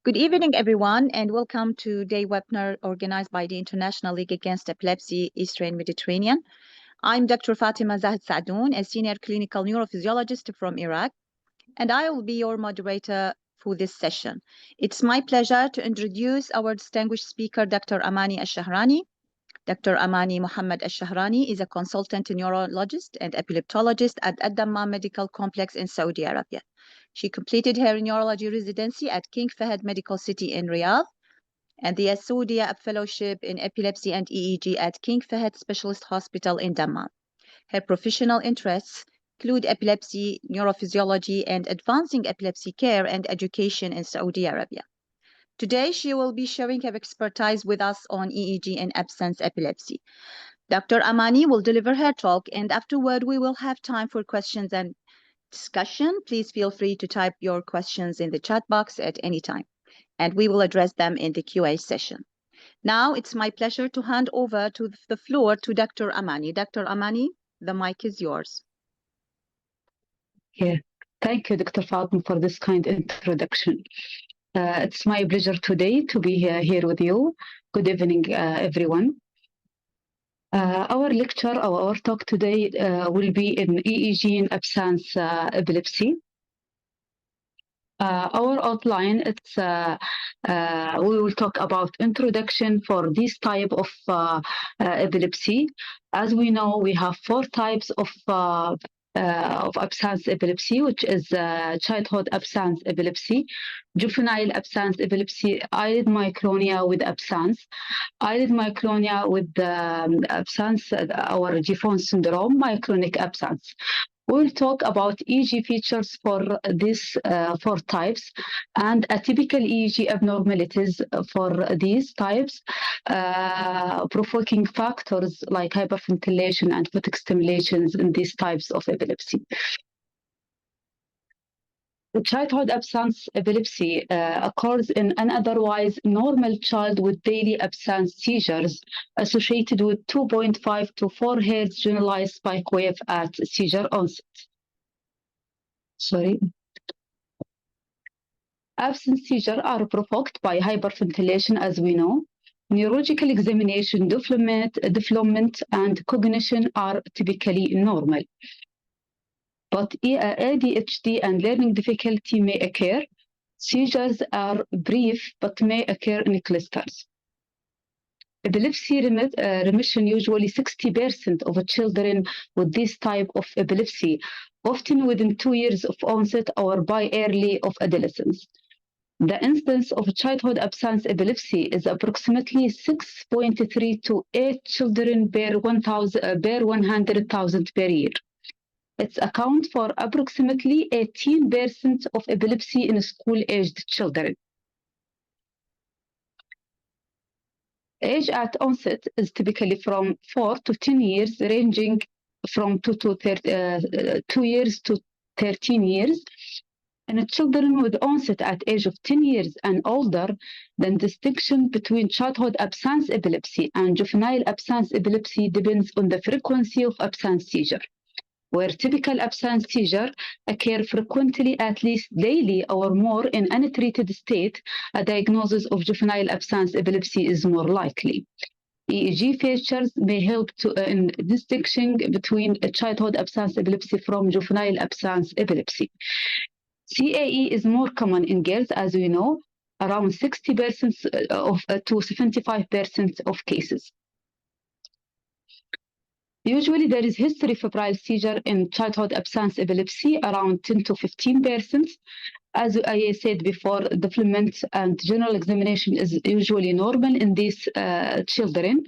Good evening, everyone, and welcome to today's webinar organized by the International League Against Epilepsy, Eastern Mediterranean. I'm Dr. Fatima Zahid Sadoun, a senior clinical neurophysiologist from Iraq, and I will be your moderator for this session. It's my pleasure to introduce our distinguished speaker, Dr. Amani Al-Shahrani. Dr. Amani Mohammed Al-Shahrani is a consultant neurologist and epileptologist at Ad-Dammam Medical Complex in Saudi Arabia. She completed her neurology residency at King Fahd Medical City in Riyadh and the Saudia Fellowship in Epilepsy and EEG at King Fahd Specialist Hospital in Dammam. Her professional interests include epilepsy, neurophysiology, and advancing epilepsy care and education in Saudi Arabia. Today, she will be sharing her expertise with us on EEG and absence epilepsy. Dr. Amani will deliver her talk, and afterward, we will have time for questions and discussion. Please feel free to type your questions in the chat box at any time, and we will address them in the QA session. Now, it's my pleasure to hand over to the floor to Dr. Amani. Dr. Amani, the mic is yours. Yeah, thank you, Dr. Fatima, for this kind introduction. It's my pleasure today to be here with you. Good evening, everyone. Our lecture, our talk today will be in EEG in absence epilepsy. Our outline, we will talk about introduction for this type of epilepsy. As we know, we have 4 types of absence epilepsy, which is childhood absence epilepsy, juvenile absence epilepsy, eyelid myoclonia with absence, eyelid myoclonia with absence, our Jeavons syndrome, myoclonic absence. We'll talk about EEG features for these 4 types and atypical EEG abnormalities for these types, provoking factors like hyperventilation and photic stimulations in these types of epilepsy. The childhood absence epilepsy occurs in an otherwise normal child with daily absence seizures associated with 2.5 to 4 Hz generalized spike wave at seizure onset. Absence seizures are provoked by hyperventilation, as we know. Neurological examination, development, and cognition are typically normal. But ADHD and learning difficulty may occur. Seizures are brief but may occur in clusters. Epilepsy remission, usually 60% of children with this type of epilepsy, often within 2 years of onset or by early of adolescence. The incidence of childhood absence epilepsy is approximately 6.3 to 8 children per 100,000 per year. It accounts for approximately 18% of epilepsy in school-aged children. Age at onset is typically from 4 to 10 years, ranging from 2 years to 13 years. And children with onset at age of 10 years and older, the distinction between childhood absence epilepsy and juvenile absence epilepsy depends on the frequency of absence seizure. Where typical absence seizure occur frequently, at least daily or more in untreated state, a diagnosis of juvenile absence epilepsy is more likely. EEG features may help in distinction between a childhood absence epilepsy from juvenile absence epilepsy. CAE is more common in girls, as we know, around 60% to 75% of cases. Usually, there is history of febrile seizure in childhood absence epilepsy, around 10 to 15%. As I said before, development and general examination is usually normal in these children,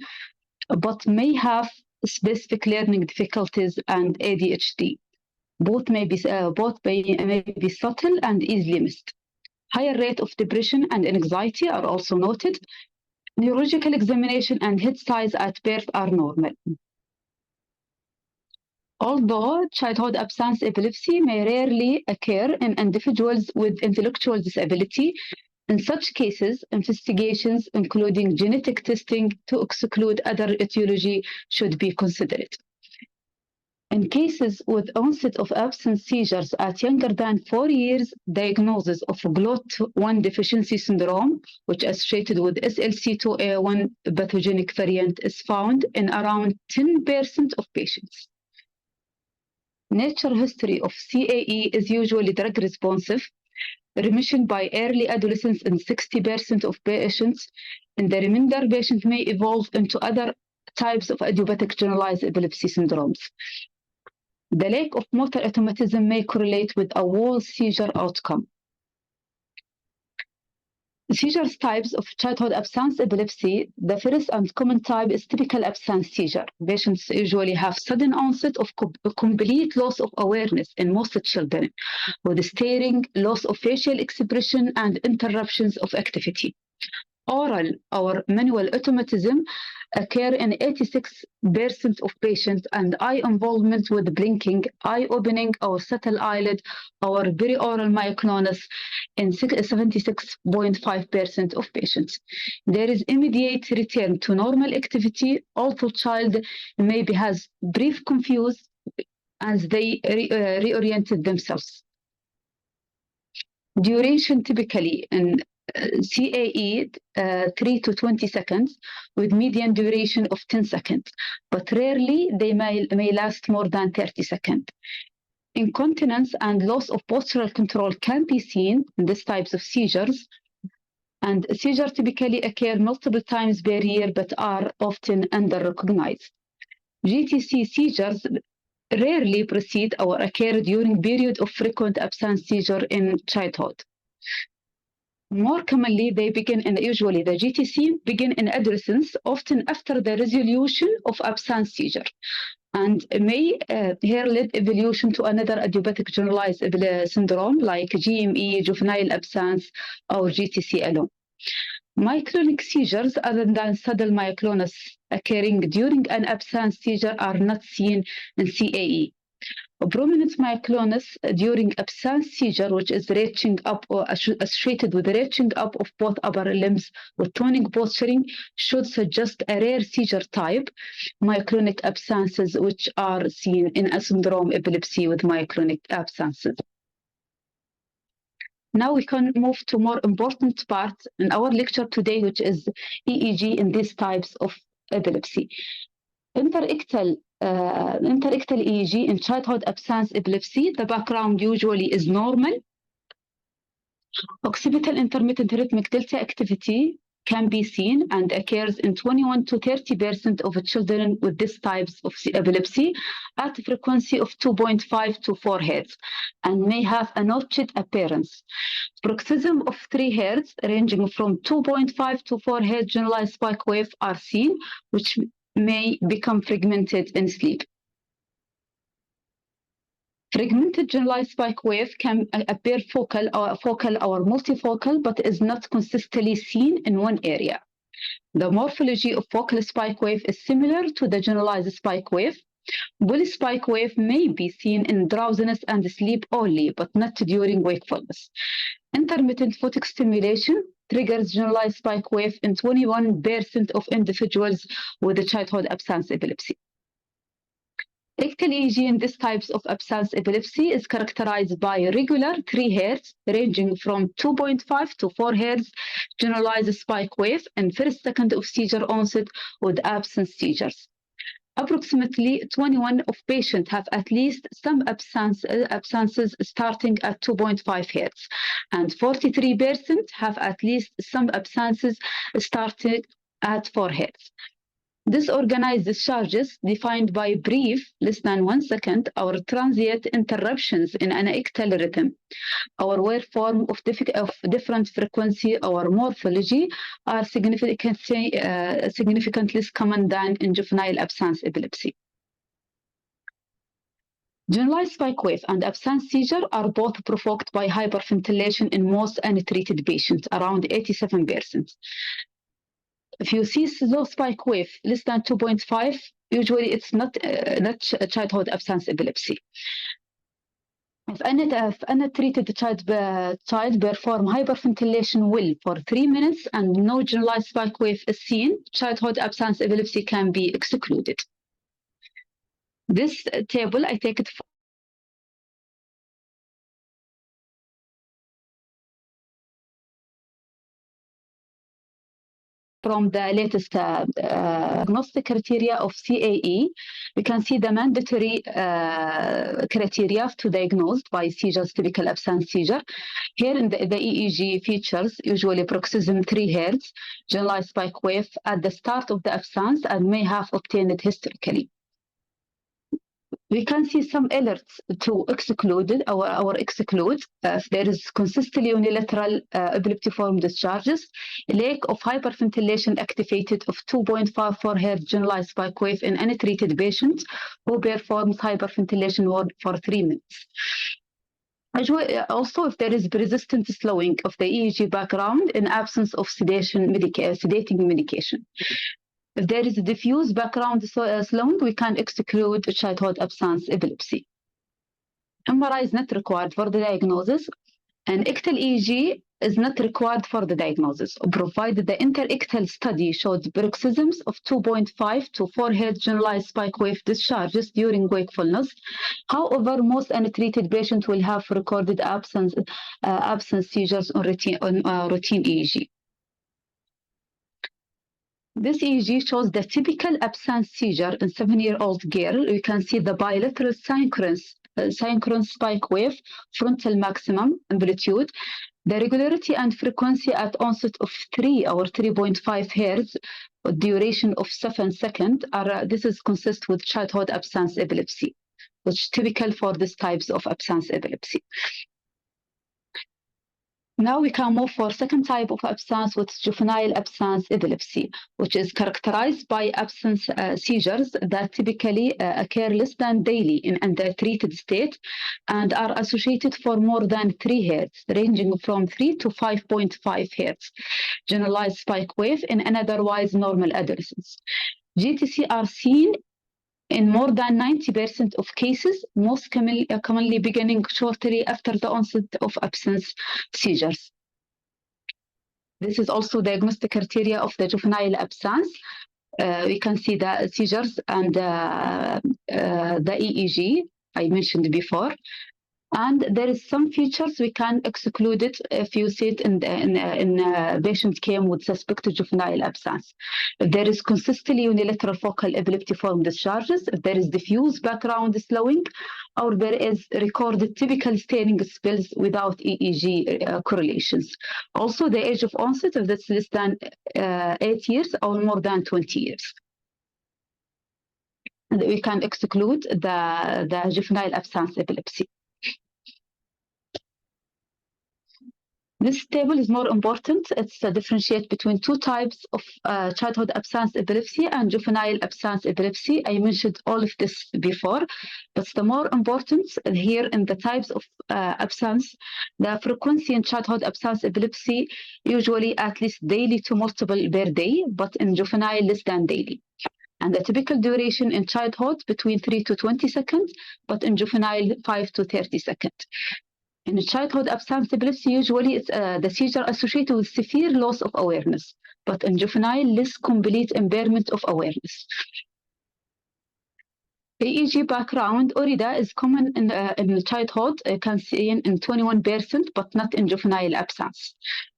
but may have specific learning difficulties and ADHD. Both may be subtle and easily missed. Higher rate of depression and anxiety are also noted. Neurological examination and head size at birth are normal. Although childhood absence epilepsy may rarely occur in individuals with intellectual disability, in such cases, investigations, including genetic testing to exclude other etiology, should be considered. In cases with onset of absence seizures at younger than 4 years, diagnosis of GLOT1 deficiency syndrome, which is associated with SLC2A1 pathogenic variant, is found in around 10% of patients. Natural history of CAE is usually drug responsive, remission by early adolescence in 60% of patients, and the remainder patients may evolve into other types of idiopathic generalized epilepsy syndromes. The lack of motor automatism may correlate with a whole seizure outcome. Seizure types of childhood absence epilepsy, the first and common type is typical absence seizure. Patients usually have sudden onset of complete loss of awareness in most children, with staring, loss of facial expression, and interruptions of activity. Oral or manual automatism occur in 86% of patients, and eye involvement with blinking, eye opening, or subtle eyelid, or perioral myoclonic in 76.5% of patients. There is immediate return to normal activity, although child maybe has brief confuse as they reoriented themselves. Duration typically in CAE 3 to 20 seconds with median duration of 10 seconds, but rarely they may last more than 30 seconds. Incontinence and loss of postural control can be seen in these types of seizures, and seizures typically occur multiple times per year but are often under-recognized. GTC seizures rarely precede or occur during period of frequent absence seizure in childhood. More commonly, they begin usually the GTC begin in adolescence, often after the resolution of absence seizure, and may lead evolution to another idiopathic generalized syndrome like GME, juvenile absence, or GTC alone. Myoclonic seizures, other than subtle myoclonus occurring during an absence seizure, are not seen in CAE. A prominent myoclonus during absence seizure, which is reaching up or associated with reaching up of both upper limbs with tonic posturing, should suggest a rare seizure type, myoclonic absences, which are seen in a syndrome epilepsy with myoclonic absences. Now we can move to more important part in our lecture today, which is EEG in these types of epilepsy. Interictal EEG in childhood absence epilepsy, the background usually is normal. Occipital intermittent rhythmic delta activity can be seen and occurs in 21 to 30% of children with these types of epilepsy at a frequency of 2.5 to 4 Hz and may have a notched appearance. Paroxysm of 3 Hz ranging from 2.5 to 4 Hz generalized spike wave are seen, which may become fragmented in sleep. Fragmented generalized spike wave can appear focal or multifocal, but is not consistently seen in one area. The morphology of focal spike wave is similar to the generalized spike wave. Polyspike wave may be seen in drowsiness and sleep only, but not during wakefulness. Intermittent photic stimulation triggers generalized spike wave in 21% of individuals with a childhood absence epilepsy. Rectal EEG in these types of absence epilepsy is characterized by regular 3 Hz ranging from 2.5 to 4 Hz generalized spike wave and first second of seizure onset with absence seizures. Approximately 21% of patients have at least some absences starting at 2.5 Hz, and 43% have at least some absences starting at 4 Hz. Disorganized discharges, defined by brief, less than 1 second, or transient interruptions in an ictal rhythm, or waveform of different frequency or morphology, are significantly less common than in juvenile absence epilepsy. Generalized spike wave and absence seizure are both provoked by hyperventilation in most untreated patients, around 87%. If you see slow spike wave less than 2.5, usually it's not childhood absence epilepsy. If untreated child perform hyperventilation well for 3 minutes and no generalized spike wave is seen, childhood absence epilepsy can be excluded. This table, I take it from the latest diagnostic criteria of CAE. We can see the mandatory criteria to diagnose by seizures, typical absence seizure. Here in the EEG features, usually paroxysm 3 Hz, generalized spike wave at the start of the absence and may have obtained historically. We can see some alerts to exclude or exclude if there is consistently unilateral epileptiform discharges, lack of hyperventilation activated of 2.54 Hz generalized spike wave in any treated patient who performs hyperventilation for 3 minutes. Also, if there is persistent slowing of the EEG background in absence of sedating medication. If there is a diffuse background slowing, we can exclude childhood absence epilepsy. MRI is not required for the diagnosis, and ictal EEG is not required for the diagnosis, provided the interictal study showed paroxysms of 2.5 to 4 Hz generalized spike wave discharges during wakefulness. However, most untreated patients will have recorded absence seizures on routine EEG. This EEG shows the typical absence seizure in 7-year-old girl. You can see the bilateral synchronous spike wave, frontal maximum amplitude, the regularity and frequency at onset of 3 or 3.5 Hz, duration of 7 seconds. This is consistent with childhood absence epilepsy, which is typical for these types of absence epilepsy. Now we can move for second type of absence, with juvenile absence epilepsy, which is characterized by absence seizures that typically occur less than daily in undertreated state and are associated for more than 3 Hz, ranging from 3 to 5.5 Hz, generalized spike wave in an otherwise normal adolescence. GTC are seen in more than 90% of cases, most commonly beginning shortly after the onset of absence seizures. This is also diagnostic criteria of the juvenile absence. We can see the seizures and the EEG I mentioned before. And there is some features we can exclude it if you see it in patient came with suspected juvenile absence. If there is consistently unilateral focal epileptiform discharges, if there is diffuse background slowing, or there is recorded typical staining spells without EEG correlations. Also, the age of onset, if that's less than 8 years or more than 20 years. And we can exclude the juvenile absence epilepsy. This table is more important. It's differentiate between two types of childhood absence epilepsy and juvenile absence epilepsy. I mentioned all of this before, but the more important here in the types of absence, the frequency in childhood absence epilepsy usually at least daily to multiple per day, but in juvenile less than daily. And the typical duration in childhood between 3 to 20 seconds, but in juvenile 5 to 30 seconds. In childhood absence epilepsy, usually it's the seizure associated with severe loss of awareness, but in juvenile, less complete impairment of awareness. EEG background, ORIDA, is common in childhood, you can see in 21%, but not in juvenile absence.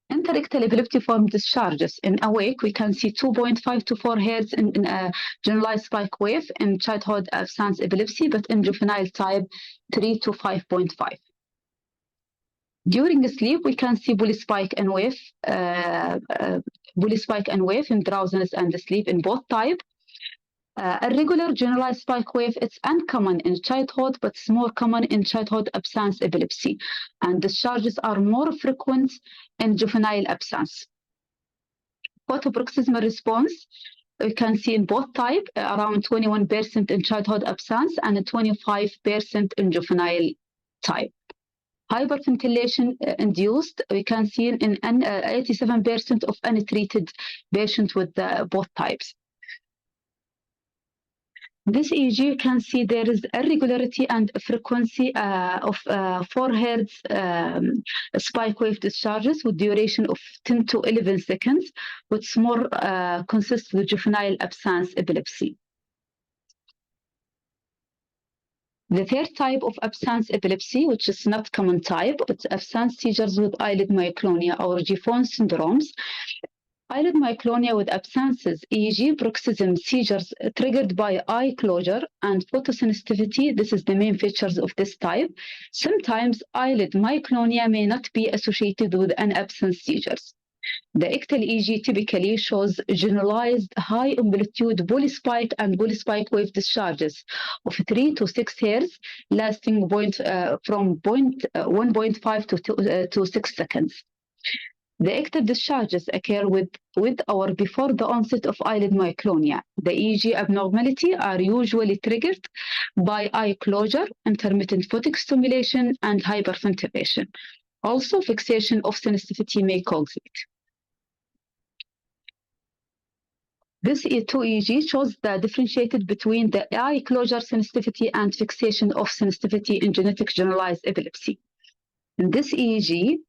Interictal epileptiform discharges in awake, we can see 2.5 to 4 Hz in generalized spike wave in childhood absence epilepsy, but in juvenile type 3 to 5.5. During sleep, we can see polyspike and wave in drowsiness and sleep in both types. Irregular generalized spike wave, it's uncommon in childhood, but it's more common in childhood absence epilepsy. And discharges are more frequent in juvenile absence. Photoparoxysmal response, we can see in both types, around 21% in childhood absence and 25% in juvenile type. Hyperventilation induced, we can see in 87% of untreated patients with both types. This EEG, you can see there is irregularity and frequency of 4 Hz spike wave discharges with duration of 10 to 11 seconds, which more consists with juvenile absence epilepsy. The third type of absence epilepsy, which is not common type, it's absence seizures with eyelid myoclonia or Jeavons syndromes. Eyelid myoclonia with abscences, EEG, bruxism, seizures triggered by eye closure and photosensitivity. This is the main features of this type. Sometimes eyelid myoclonia may not be associated with an absence seizures. The Interictal EEG typically shows generalized high amplitude polyspike and polyspike wave discharges of 3 to 6 Hz, lasting from 1.5 to 6 seconds. The Interictal discharges occur with or before the onset of eyelid myoclonia. The EEG abnormality are usually triggered by eye closure, intermittent photic stimulation, and hyperventilation. Also, fixation of sensitivity may cause it. This E2 shows the differentiated between the eye closure sensitivity and fixation of sensitivity in genetic generalized epilepsy. In this EEG,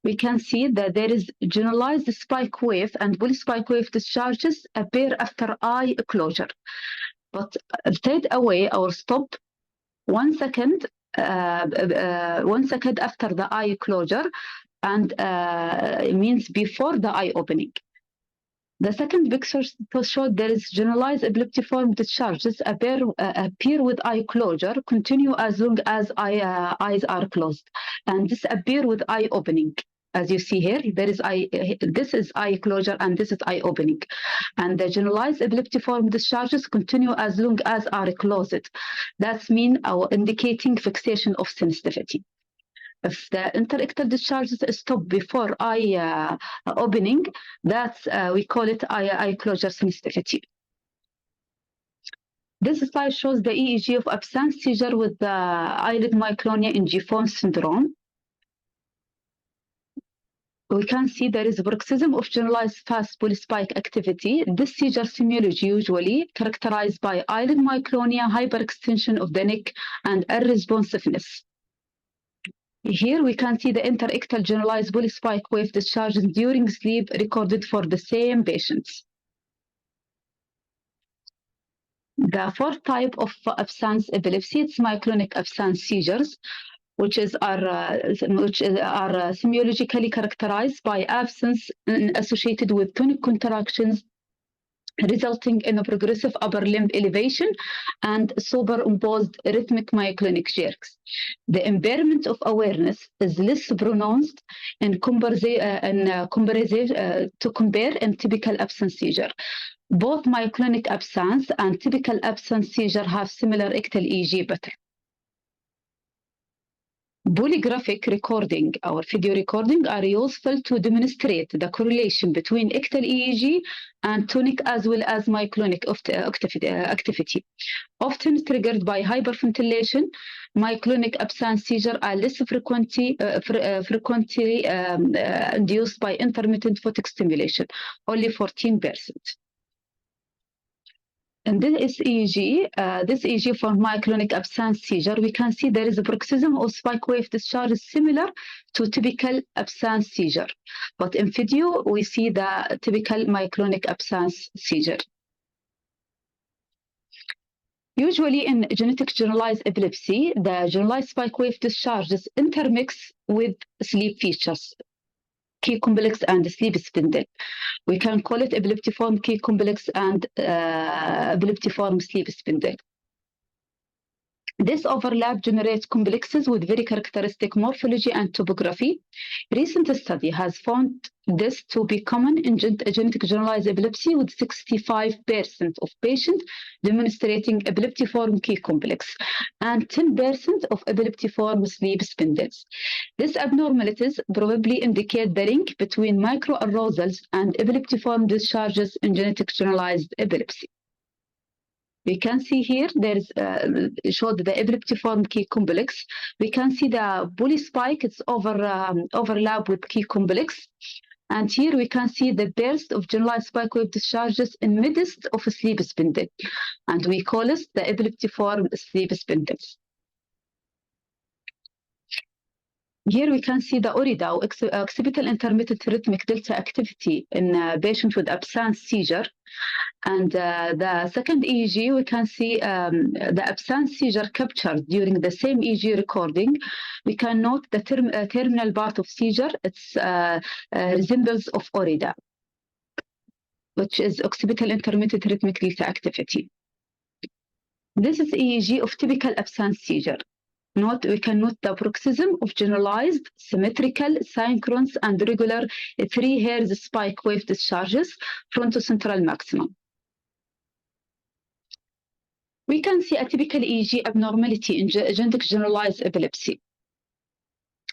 we can see that there is generalized spike wave and polyspike wave discharges appear after eye closure, but fade away or stop 1 second, 1 second after the eye closure, and it means before the eye opening. The second picture showed there is generalized epileptiform discharges appear with eye closure, continue as long as eyes are closed, and disappear with eye opening. As you see here, this is eye closure and this is eye opening. And the generalized epileptiform discharges continue as long as are closed. That's indicating fixation of sensitivity. If the interictal discharges stop before eye opening, we call it eye closure sensitivity. This slide shows the EEG of absence seizure with the eyelid myoclonia in Jeavons syndrome. We can see there is a bruxism of generalized fast polyspike activity. This seizure symptomology usually characterized by eyelid myoclonia, hyperextension of the neck, and unresponsiveness. Here we can see the interictal generalized polyspike wave discharges during sleep recorded for the same patients. The fourth type of absence epilepsy, it's myoclonic absence seizures, which are semiologically characterized by absence associated with tonic contractions, resulting in a progressive upper limb elevation and superimposed rhythmic myoclonic jerks. The impairment of awareness is less pronounced in comparison in typical absence seizure. Both myoclonic absence and typical absence seizure have similar Interictal EEG pattern. Polygraphic recording or video recording are useful to demonstrate the correlation between Interictal EEG and tonic as well as myoclonic activity. Often triggered by hyperventilation, myoclonic absence seizures are less frequently induced by intermittent photic stimulation, only 14%. In this EEG for myoclonic absence seizure, we can see there is a bruxism of spike wave discharge similar to typical absence seizure. But in video, we see the typical myoclonic absence seizure. Usually in genetic generalized epilepsy, the generalized spike wave discharges intermix with sleep features, key complex and sleep spindle. We can call it epileptiform key complex and epileptiform sleep spindle. This overlap generates complexes with very characteristic morphology and topography. Recent study has found this to be common in genetic generalized epilepsy, with 65% of patients demonstrating epileptiform key complex and 10% of epileptiform sleep spindles. These abnormalities probably indicate the link between microarousals and epileptiform discharges in genetic generalized epilepsy. We can see here there is showed the epileptiform key complex. We can see the polyspike, it's overlap with key complex. And here we can see the burst of generalized spike wave discharges in midst of a sleep spindle. And we call it the epileptiform sleep spindles. Here we can see the ORIDA, occipital intermittent rhythmic delta activity in a patient with absence seizure. And the second EEG, we can see the absence seizure captured during the same EEG recording. We can note the terminal part of seizure. It's resembles of orida, which is occipital intermittent rhythmic delta activity. This is EEG of typical absence seizure. We can note the paroxysm of generalized, symmetrical, synchronous, and regular 3 Hz spike wave discharges frontocentral maximum. We can see atypical EEG abnormality in genetic generalized epilepsy.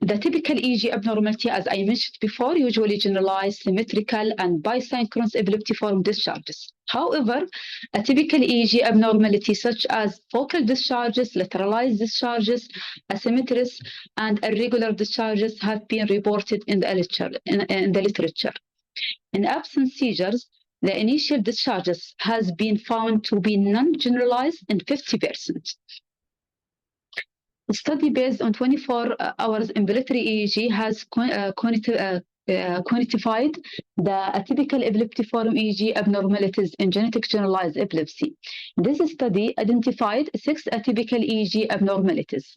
The typical EEG abnormality, as I mentioned before, usually generalized, symmetrical, and bisynchronous epileptiform discharges. However, atypical EEG abnormality such as focal discharges, lateralized discharges, asymmetries, and irregular discharges have been reported in the literature. In absence seizures, the initial discharges has been found to be non-generalized in 50%. A study based on 24 hours ambulatory EEG has quantified the atypical epileptiform EEG abnormalities in genetic generalized epilepsy. This study identified 6 atypical EEG abnormalities: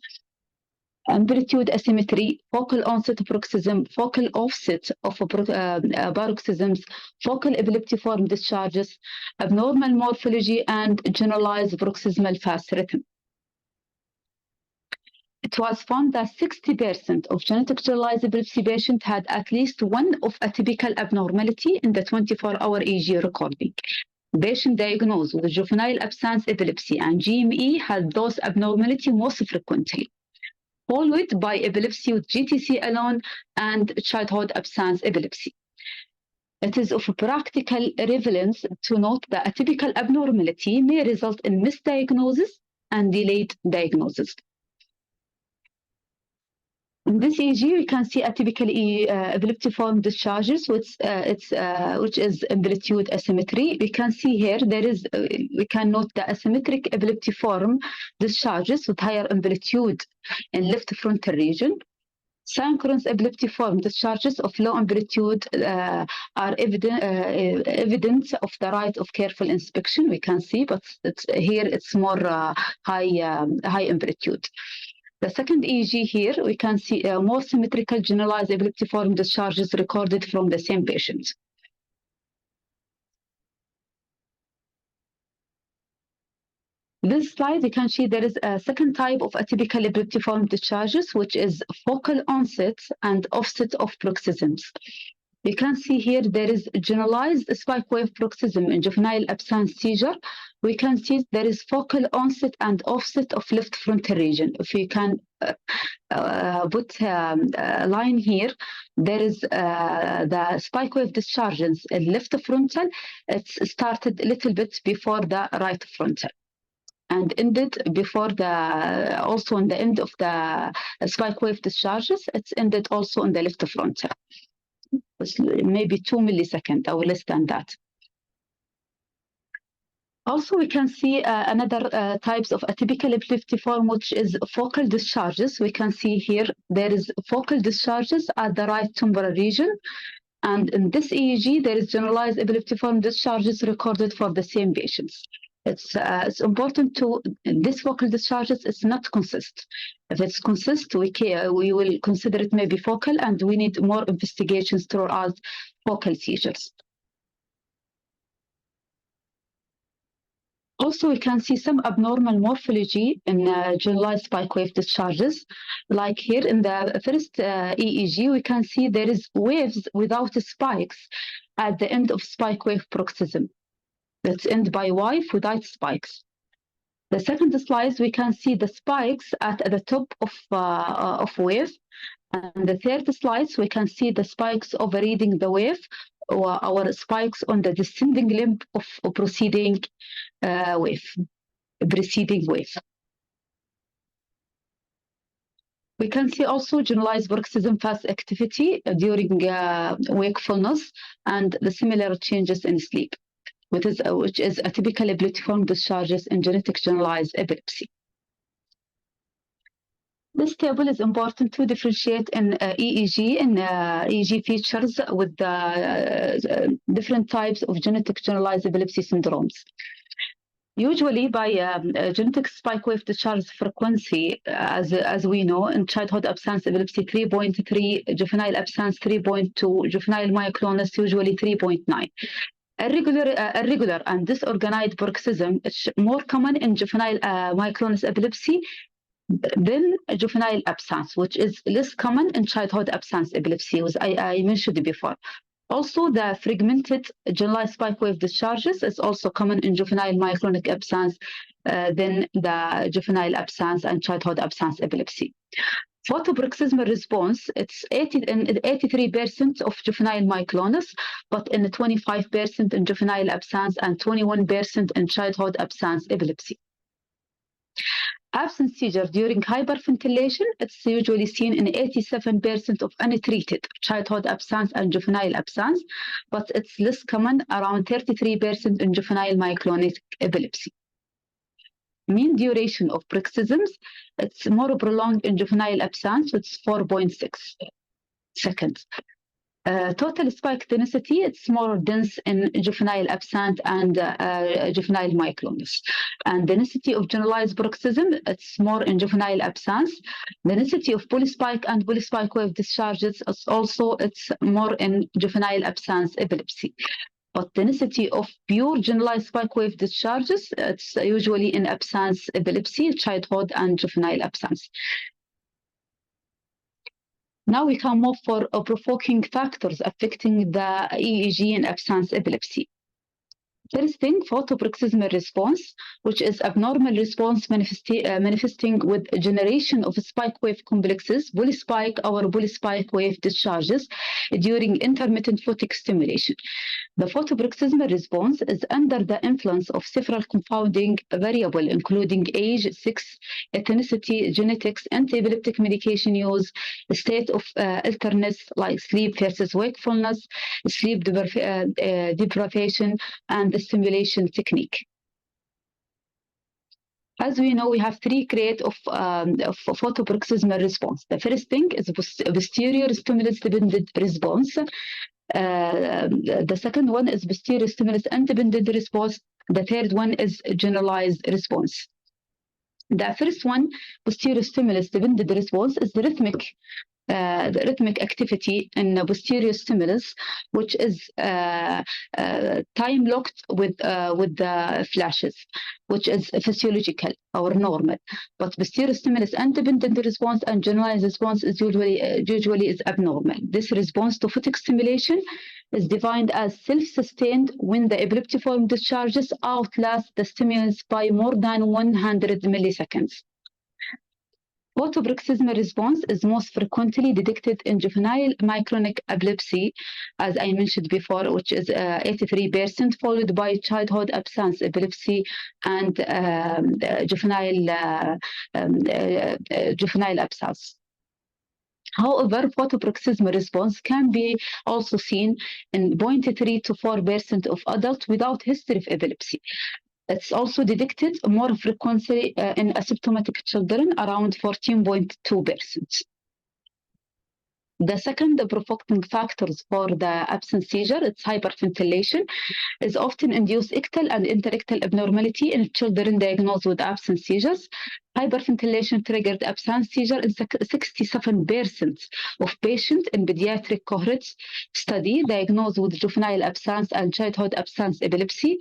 amplitude asymmetry, focal onset paroxysm, focal offset of paroxysms, focal epileptiform discharges, abnormal morphology, and generalized paroxysmal fast rhythm. It was found that 60% of genetic generalized epilepsy patients had at least one of atypical abnormality in the 24-hour EEG recording. Patient diagnosed with juvenile absence epilepsy and GME had those abnormality most frequently, followed by epilepsy with GTC alone and childhood absence epilepsy. It is of practical relevance to note that atypical abnormality may result in misdiagnosis and delayed diagnosis. In this EEG, we can see atypical epileptiform discharges, which is amplitude asymmetry. We can see here we can note the asymmetric epileptiform discharges with higher amplitude in left frontal region. Synchronous epileptiform discharges of low amplitude are evidence of the right of careful inspection. We can see, but here it's more high amplitude. The second EEG here, we can see more symmetrical generalized epileptiform discharges recorded from the same patient. This slide, you can see there is a second type of atypical epileptiform discharges, which is focal onset and offset of paroxysms. You can see here there is generalized spike wave paroxysm in juvenile absence seizure. We can see there is focal onset and offset of left frontal region. If you can put a line here, there is the spike wave discharges in left frontal. It's started a little bit before the right frontal and ended before also on the end of the spike wave discharges. It's ended also on the left frontal. Maybe 2 milliseconds or less than that. Also, we can see another types of atypical epileptiform, which is focal discharges. We can see here there is focal discharges at the right temporal region. And in this EEG, there is generalized epileptiform discharges recorded for the same patients. It's important to, this focal discharges is not consist. If it's consist, we will consider it maybe focal, and we need more investigations throughout focal seizures. Also, we can see some abnormal morphology in generalized spike wave discharges. Like here in the first EEG, we can see there is waves without spikes at the end of spike wave paroxysm. That's end by wave without spikes. The second slide, we can see the spikes at the top of wave. And the third slide, we can see the spikes overriding the wave, or our spikes on the descending limb of preceding wave. We can see also generalized paroxysm fast activity during wakefulness and the similar changes in sleep, which is atypical epileptiform discharges in genetic generalized epilepsy. This table is important to differentiate in EEG and EEG features with the different types of genetic generalized epilepsy syndromes. Usually by genetic spike wave discharge frequency, as we know, in childhood absence epilepsy 3.3, juvenile absence 3.2, juvenile myoclonus usually 3.9. Irregular and disorganized paroxysm is more common in juvenile myoclonus epilepsy than juvenile absence, which is less common in childhood absence epilepsy, as I mentioned before. Also, the fragmented generalized spike wave discharges is also common in juvenile myoclonic absence than the juvenile absence and childhood absence epilepsy. Photoparoxysmal response, it's 83% of juvenile myoclonus, but in 25% in juvenile absence and 21% in childhood absence epilepsy. Absence seizure during hyperventilation, it's usually seen in 87% of untreated childhood absence and juvenile absence, but it's less common, around 33% in juvenile myoclonic epilepsy. Mean duration of paroxysms, it's more prolonged in juvenile absence, it's 4.6 seconds. Total spike density, it's more dense in juvenile absent and juvenile myoclonus. And density of generalized paroxysm, it's more in juvenile absence. Density of polyspike and polyspike wave discharges, it's more in juvenile absence epilepsy. But density of pure generalized spike wave discharges, it's usually in absence epilepsy, childhood and juvenile absence. Now we can move for provoking factors affecting the EEG in absence epilepsy. First thing, photoparoxysmal response, which is abnormal response manifesting with generation of spike wave complexes, polyspike or polyspike wave discharges during intermittent photic stimulation. The photoparoxysmal response is under the influence of several confounding variables, including age, sex, ethnicity, genetics, anti-epileptic medication use, state of alertness like sleep versus wakefulness, sleep deprivation, and the stimulation technique. As we know, we have three grades of photoparoxysmal response. The first thing is posterior stimulus-dependent response. The second one is posterior stimulus independent response. The third one is generalized response. The first one, posterior stimulus dependent response, is the rhythmic activity in the posterior stimulus, which is time locked with the flashes, which is physiological or normal. But posterior stimulus independent response and generalized response is usually is abnormal. This response to photic stimulation is defined as self-sustained when the epileptiform discharges outlast the stimulus by more than 100 milliseconds. Photoparoxysmal response is most frequently detected in juvenile myoclonic epilepsy, as I mentioned before, which is 83%, followed by childhood absence epilepsy and juvenile absence. However, photoparoxysmal response can be also seen in 0.3 to 4% of adults without history of epilepsy. It's also detected more frequently in asymptomatic children, around 14.2%. The second provoking factors for the absence seizure, it's hyperventilation, is often induced ictal and interictal abnormality in children diagnosed with absence seizures. Hyperventilation triggered absence seizure in 67% of patients in pediatric cohorts study diagnosed with juvenile absence and childhood absence epilepsy.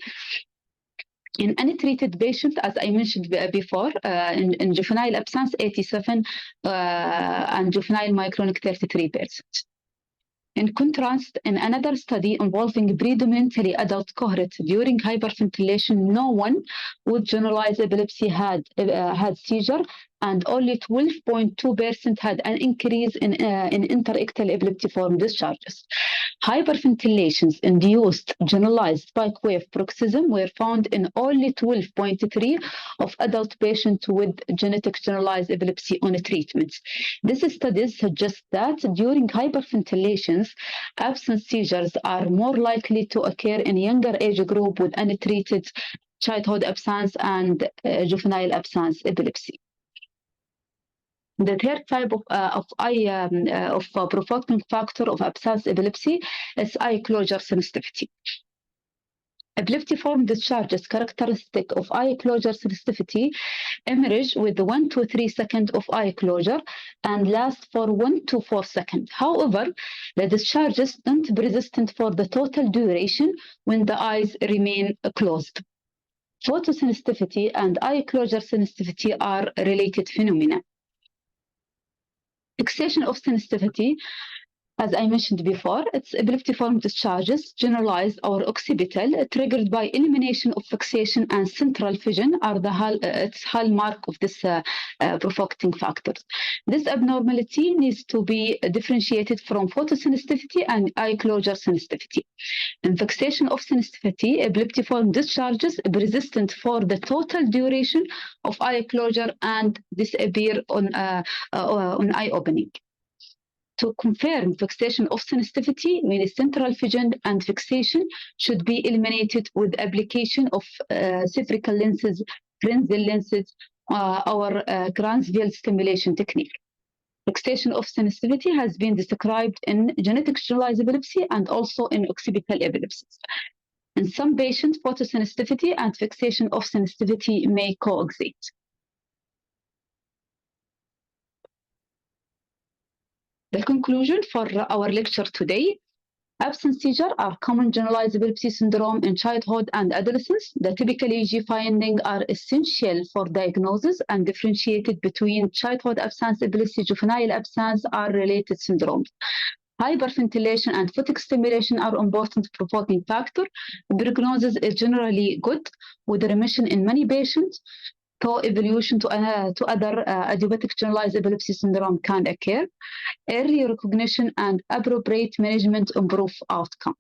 In untreated patients, as I mentioned before, in juvenile absence, 87%, and juvenile myoclonic, 33%. In contrast, in another study involving predominantly adult cohorts during hyperventilation, no one with generalized epilepsy had seizure, and only 12.2% had an increase in interictal epileptiform discharges. Hyperventilations induced generalized spike wave paroxysm were found in only 12.3% of adult patients with genetic generalized epilepsy on treatments. These studies suggest that during hyperventilations, absence seizures are more likely to occur in younger age group with untreated childhood absence and juvenile absence epilepsy. The third type of provoking factor of absence epilepsy is eye closure sensitivity. Epileptiform discharges characteristic of eye closure sensitivity emerge with 1 to 3 seconds of eye closure and last for 1 to 4 seconds. However, the discharges don't be resistant for the total duration when the eyes remain closed. Photosensitivity and eye closure sensitivity are related phenomena. Fixation of sensitivity, as I mentioned before, it's epileptiform discharges, generalized or occipital, triggered by elimination of fixation and central vision are the hallmark of this provoking factors. This abnormality needs to be differentiated from photosensitivity and eye closure sensitivity. In fixation of sensitivity, epileptiform discharges be resistant for the total duration of eye closure and disappear on eye opening. To confirm fixation of sensitivity, means central vision and fixation should be eliminated with application of spherical lenses, Fresnel lenses, or Kranzveld stimulation technique. Fixation of sensitivity has been described in genetic generalized epilepsy and also in occipital epilepsies. In some patients, photosensitivity and fixation of sensitivity may coexist. The conclusion for our lecture today: absence seizures are common generalized epilepsy syndrome in childhood and adolescence. The typical EEG findings are essential for diagnosis and differentiated between childhood absence epilepsy, juvenile absence are related syndromes. Hyperventilation and photic stimulation are important provoking factors. Prognosis is generally good with remission in many patients. So evolution to other idiopathic generalized epilepsy syndrome can occur. Early recognition and appropriate management improve outcome.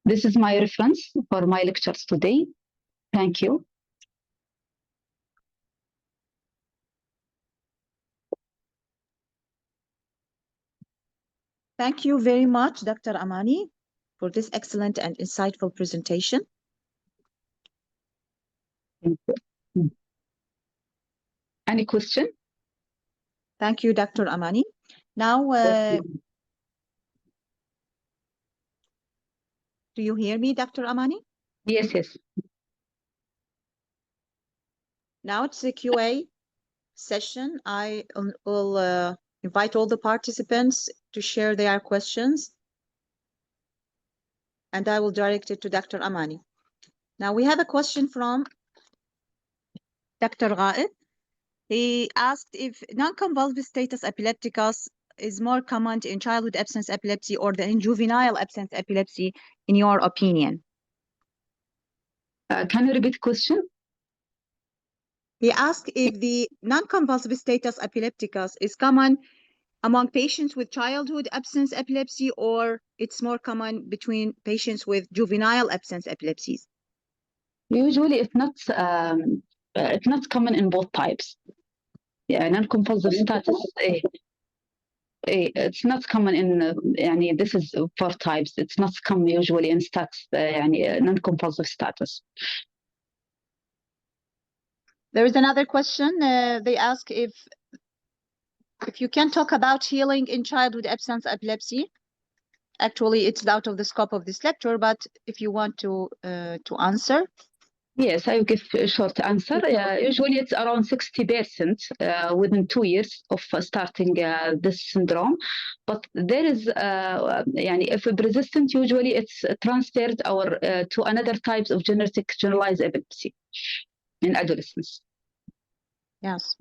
This is my reference for my lectures today. Thank you. Thank you very much, Dr. Amani, for this excellent and insightful presentation. Thank you. Any question? Thank you, Dr. Amani. Now, do you hear me, Dr. Amani? Yes, yes. Now it's a QA session. I will invite all the participants to share their questions, and I will direct it to Dr. Amani. Now we have a question from Dr. Ghaid. He asked if non-convulsive status epilepticus is more common in childhood absence epilepsy or in juvenile absence epilepsy, in your opinion. Can you repeat the question? He asked if the non-convulsive status epilepticus is common among patients with childhood absence epilepsy or it's more common between patients with juvenile absence epilepsies. Usually it's not common in both types. Yeah, non-compulsive status it's not common in this is 4 types. It's not common usually in status non-compulsive status. There is another question. They ask if you can talk about healing in childhood absence epilepsy. Actually, it's out of the scope of this lecture, but if you want to answer. Yes, I will give a short answer. Usually it's around 60% within 2 years of starting this syndrome. But there is, if persistent, usually it's transferred to another types of genetic generalized epilepsy in adolescence. Yes.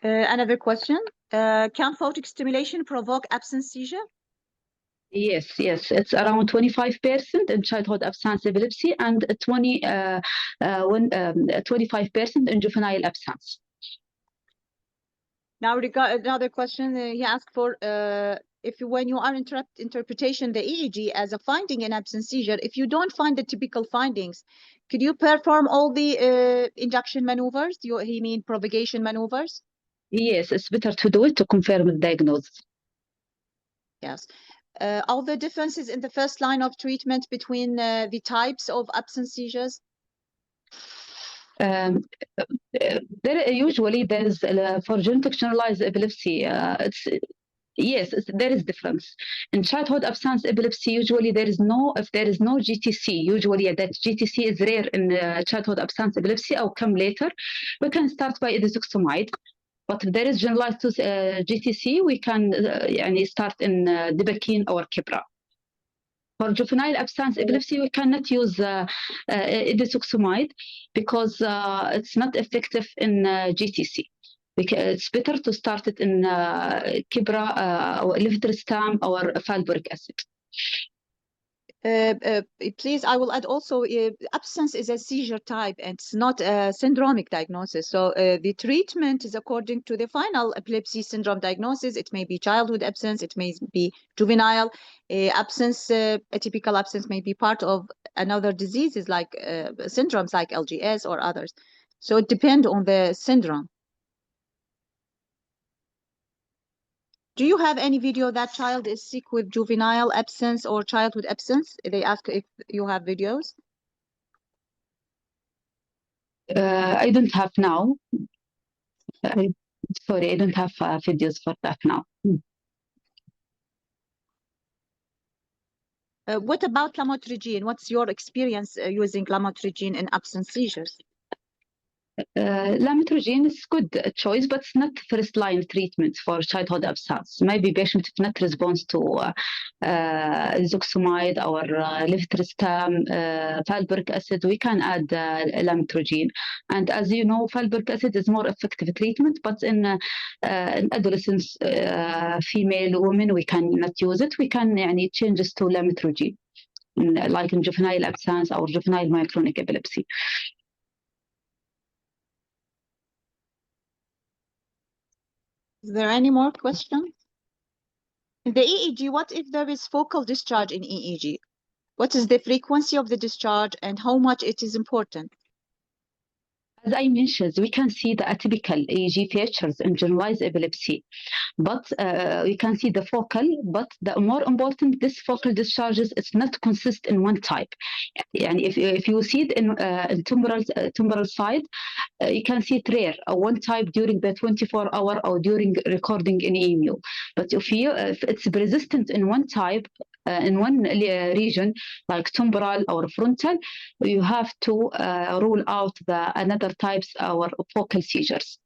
Another question. Can photic stimulation provoke absence seizure? Yes, it's around 25% in childhood absence epilepsy and 25% in juvenile absence. Now, another question he asked for, when you are interpretation the EEG as a finding in absence seizure, if you don't find the typical findings, could you perform all the induction maneuvers? He mean propagation maneuvers? Yes, it's better to do it to confirm the diagnosis. Yes. Are there differences in the first line of treatment between the types of absence seizures? Usually there is for genetic generalized epilepsy. There is difference. In childhood absence epilepsy, usually if there is no GTC, usually that GTC is rare in childhood absence epilepsy or come later, we can start by ethosuximide. But if there is generalized GTC, we can start in Provoking or Kipra. For juvenile absence epilepsy, we cannot use ethosuximide because it's not effective in GTC. It's better to start it in Kipra or levetiracetam or valproic acid. Please, I will add also, absence is a seizure type and it's not a syndromic diagnosis. So the treatment is according to the final epilepsy syndrome diagnosis. It may be childhood absence, it may be juvenile absence, atypical absence may be part of another diseases like syndromes like LGS or others. So it depends on the syndrome. Do you have any video that child is sick with juvenile absence or childhood absence? They ask if you have videos. I don't have now. Sorry, I don't have videos for that now. What about lamotrigine? What's your experience using lamotrigine in absence seizures? Lamotrigine is good choice, but it's not first line treatment for childhood absence. Maybe patient not response to ethosuximide or levetiracetam, valproic acid. We can add lamotrigine, and as you know, valproic acid is more effective treatment. But in adolescents, female women, we cannot use it. We can change this to lamotrigine, like in juvenile absence or juvenile myoclonic epilepsy. Is there any more questions? In the EEG, what if there is focal discharge in EEG? What is the frequency of the discharge and how much it is important? As I mentioned, we can see the atypical EEG features in generalized epilepsy, but we can see the focal, but the more important, this focal discharges, it's not consist in one type. And if you see it in temporal side, you can see it rare, one type during the 24-hour or during recording in EMU. But if it's persistent in one type, in one region, like temporal or frontal, you have to rule out the another types or focal seizures.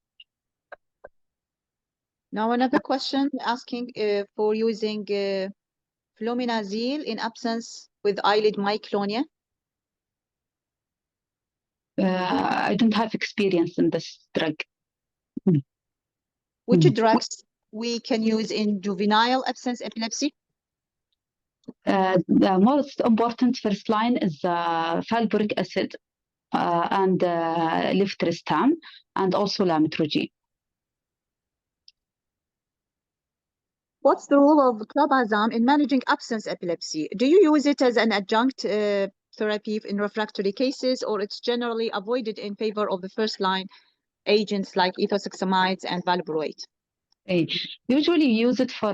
Now another question asking for using fluminazole in absence with eyelid myoclonia. I don't have experience in this drug. Which drugs we can use in juvenile absence epilepsy? The most important first line is valproic acid and levetiracetam and also lamotrigine. What's the role of clobazam in managing absence epilepsy? Do you use it as an adjunct therapy in refractory cases, or it's generally avoided in favor of the first line agents like ethosuximides and valproate? Usually use it for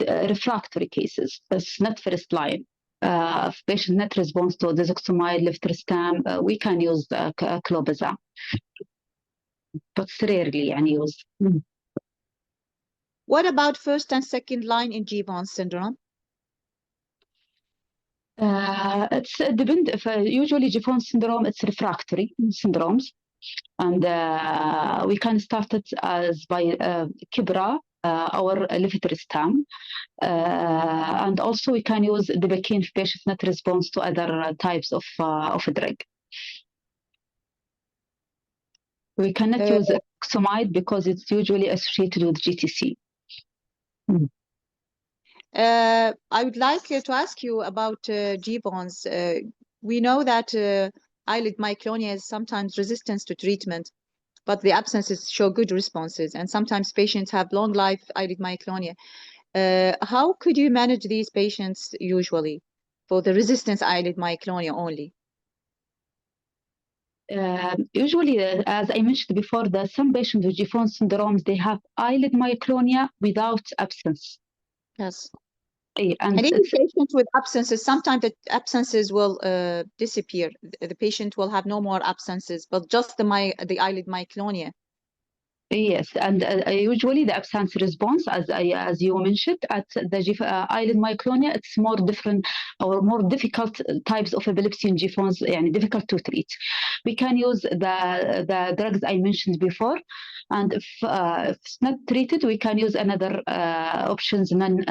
refractory cases. It's not first line. If patient not response to ethosuximide, levetiracetam, we can use clobazam, but rarely used. What about first and second line in Jeavons syndrome? It's depend. If usually Jeavons syndrome, it's refractory syndromes, and we can start it as by Kipra or levetiracetam, and also we can use the Provoking if patient not response to other types of drug. We cannot use ethosuximide because it's usually associated with GTC. I would like to ask you about Jeavons. We know that eyelid myoclonia is sometimes resistance to treatment, but the absences show good responses, and sometimes patients have long life eyelid myoclonia. How could you manage these patients usually for the resistance eyelid myoclonia only? Usually, as I mentioned before, some patients with Jeavons syndromes, they have eyelid myoclonia without absence. Yes. And in patients with abscences, sometimes the abscences will disappear. The patient will have no more abscences, but just the eyelid myoclonia. yes, and usually the absence response, as you mentioned, at the eyelid myoclonia, it's more different or more difficult types of epilepsy in Jeavons, and difficult to treat. We can use the drugs I mentioned before, and if it's not treated, we can use another options, non-drug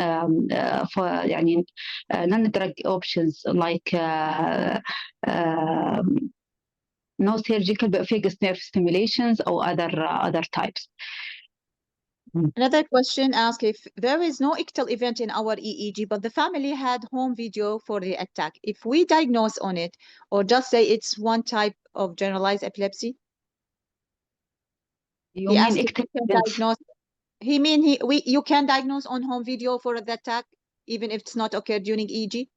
options like no surgical but vagus nerve stimulations or other types. Another question asks if there is no ictal event in our EEG, but the family had home video for the attack. If we diagnose on it, or just say it's one type of generalized epilepsy. You mean ictal events? You can diagnose on home video for the attack, even if it's not occurred during EEG?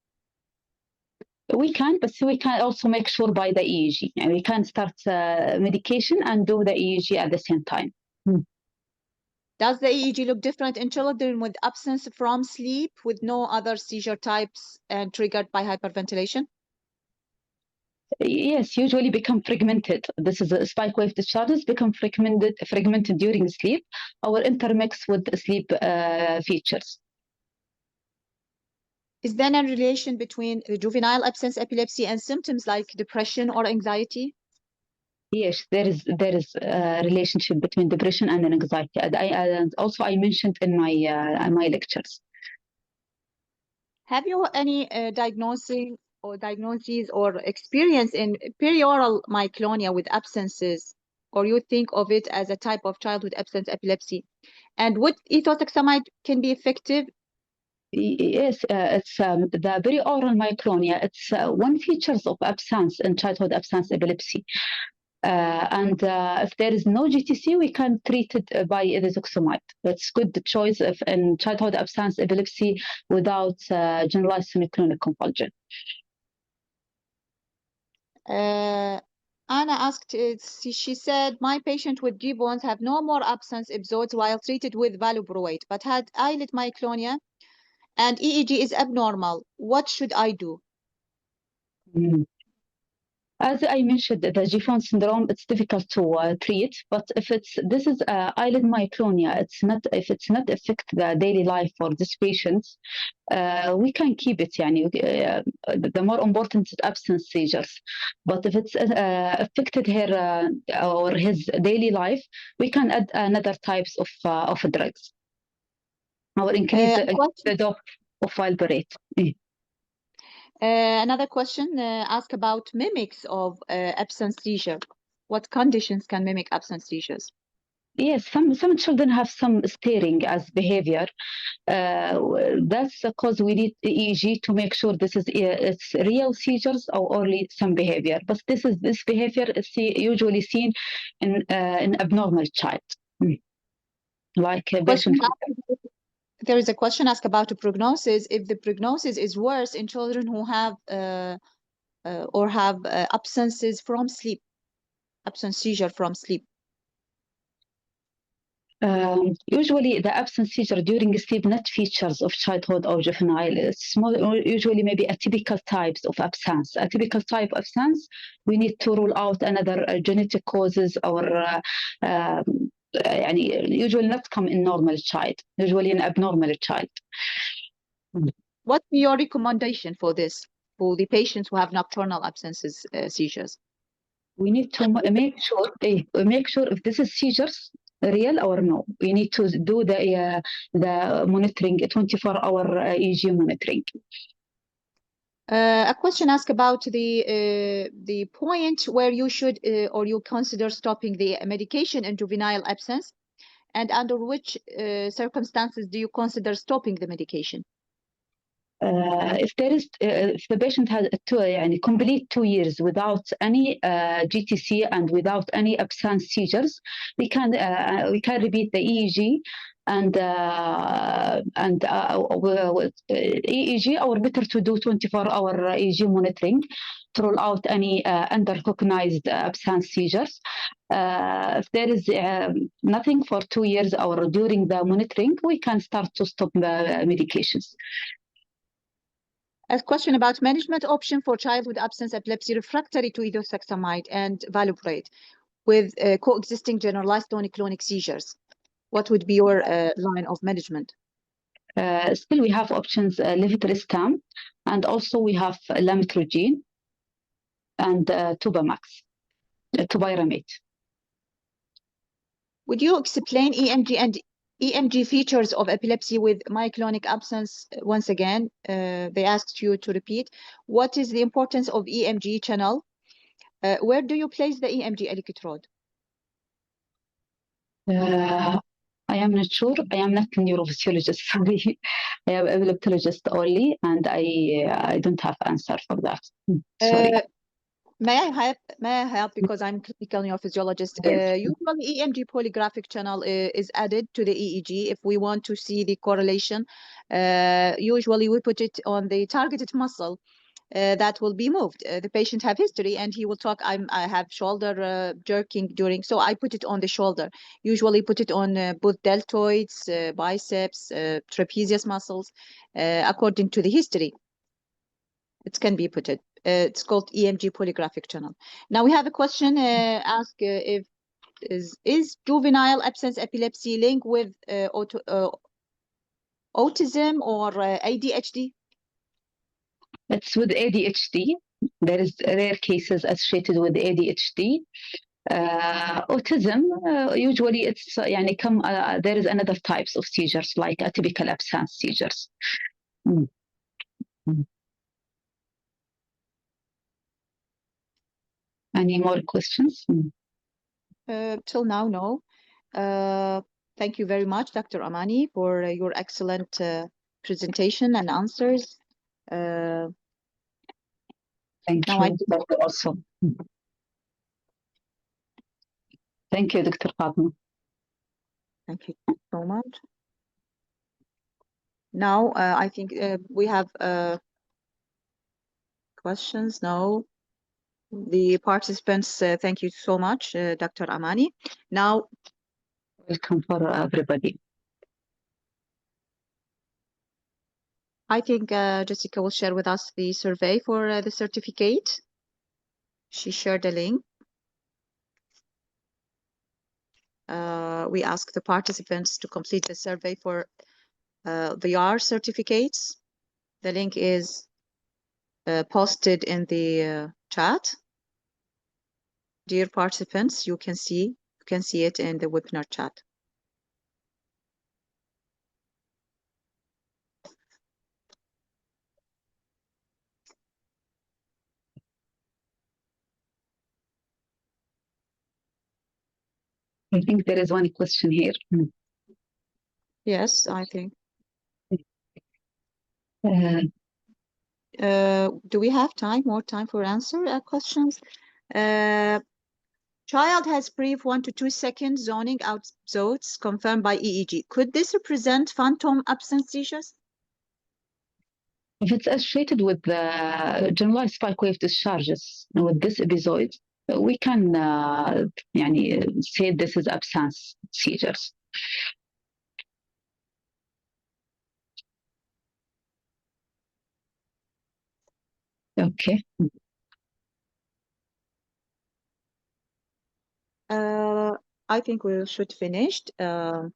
We can, but we can also make sure by the EEG. And we can start medication and do the EEG at the same time. Does the EEG look different in children with absence from sleep, with no other seizure types and triggered by hyperventilation? Yes, usually become fragmented. This is a spike wave discharges become fragmented during sleep or intermix with sleep features. Is there a relation between the juvenile absence epilepsy and symptoms like depression or anxiety? Yes, there is a relationship between depression and anxiety. And also I mentioned in my lectures. Have you any diagnosis or experience in perioral myoclonia with abscences, or you think of it as a type of childhood absence epilepsy? And would ethosuximide can be effective? Yes, it's the perioral myoclonia. It's one features of absence in childhood absence epilepsy. And if there is no GTC, we can treat it by ethosuximide. That's good choice in childhood absence epilepsy without generalized semi-clonic convulsion. Anna asked, she said, my patient with Jeavons have no more absence episodes while treated with valproate, but had eyelid myoclonia and EEG is abnormal. What should I do? As I mentioned, the Jeavons syndrome, it's difficult to treat, but if this is eyelid myoclonia, if it's not affect the daily life for this patient, we can keep it. The more important is absence seizures, but if it's affected her or his daily life, we can add another types of drugs or increase the dose of valproate. Another question asked about mimics of absence seizure. What conditions can mimic absence seizures? Yes, some children have some staring as behavior. That's because we need EEG to make sure it's real seizures or only some behavior. But this behavior is usually seen in an abnormal child, like a patient. There is a question asked about a prognosis. If the prognosis is worse in children who have absences from sleep, absence seizure from sleep. Usually the absence seizure during sleep not features of childhood or juvenile. It's usually maybe atypical types of absence. Atypical type of absence, we need to rule out another genetic causes or usually not come in normal child, usually in abnormal child. What's your recommendation for this, for the patients who have nocturnal absences seizures? We need to make sure if this is seizures real or no. We need to do the monitoring, 24-hour EEG monitoring. A question asked about the point where you should or you consider stopping the medication in juvenile absence, and under which circumstances do you consider stopping the medication? If the patient has complete 2 years without any GTC and without any absence seizures, we can repeat the EEG and EEG, or better to do 24-hour EEG monitoring to rule out any unrecognized absence seizures. If there is nothing for 2 years or during the monitoring, we can start to stop the medications. A question about management option for child with absence epilepsy refractory to ethosuxamide and valproate with coexisting generalized tonic-clonic seizures. What would be your line of management? Still, we have options levetiracetam, and also we have lamotrigine and tubamax, topiramate. Would you explain EMG and EMG features of epilepsy with myoclonic absence once again? They asked you to repeat. What is the importance of EMG channel? Where do you place the EMG electrode? I am not sure. I am not a neurophysiologist. Sorry, I am an epileptologist only, and I don't have answer for that. Sorry. May I help because I'm clinical neurophysiologist? Yes. Usually EMG polygraphic channel is added to the EEG if we want to see the correlation. Usually we put it on the targeted muscle that will be moved. The patient have history and he will talk, I have shoulder jerking during, so I put it on the shoulder. Usually put it on both deltoids, biceps, trapezius muscles, according to the history. It can be put it. It's called EMG polygraphic channel. Now we have a question asked if is juvenile absence epilepsy linked with autism or ADHD? It's with ADHD. There is rare cases associated with ADHD. Autism, usually it's there is another types of seizures like atypical absence seizures. Any more questions? Till now, no. Thank you very much, Dr. Amani, for your excellent presentation and answers. Thank now you. Dr. Also. Thank you, Dr. Fatima. Thank you so much. Now, I think we have questions. No. The participants, thank you so much, Dr. Amani. Now, welcome for everybody. I think Jessica will share with us the survey for the certificate. She shared a link. We asked the participants to complete the survey for VR certificates. The link is posted in the chat. Dear participants, you can see it in the webinar chat. I think there is one question here. Yes, I think. Do we have more time for answer questions? Child has brief 1 to 2 second zoning out zones confirmed by EEG. Could this represent phantom absence seizures? If it's associated with the generalized spike wave discharges with this episode, we can say this is absence seizures. Okay. I think we should finish. Now,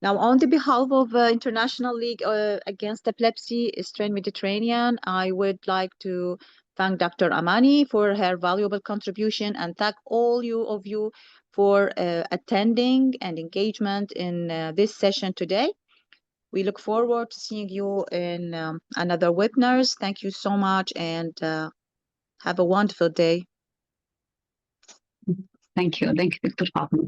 on the behalf of International League Against Epilepsy, Eastern Mediterranean, I would like to thank Dr. Amani for her valuable contribution and thank all of you for attending and engagement in this session today. We look forward to seeing you in another webinars. Thank you so much and have a wonderful day. Thank you. Thank you, Dr. Fatima.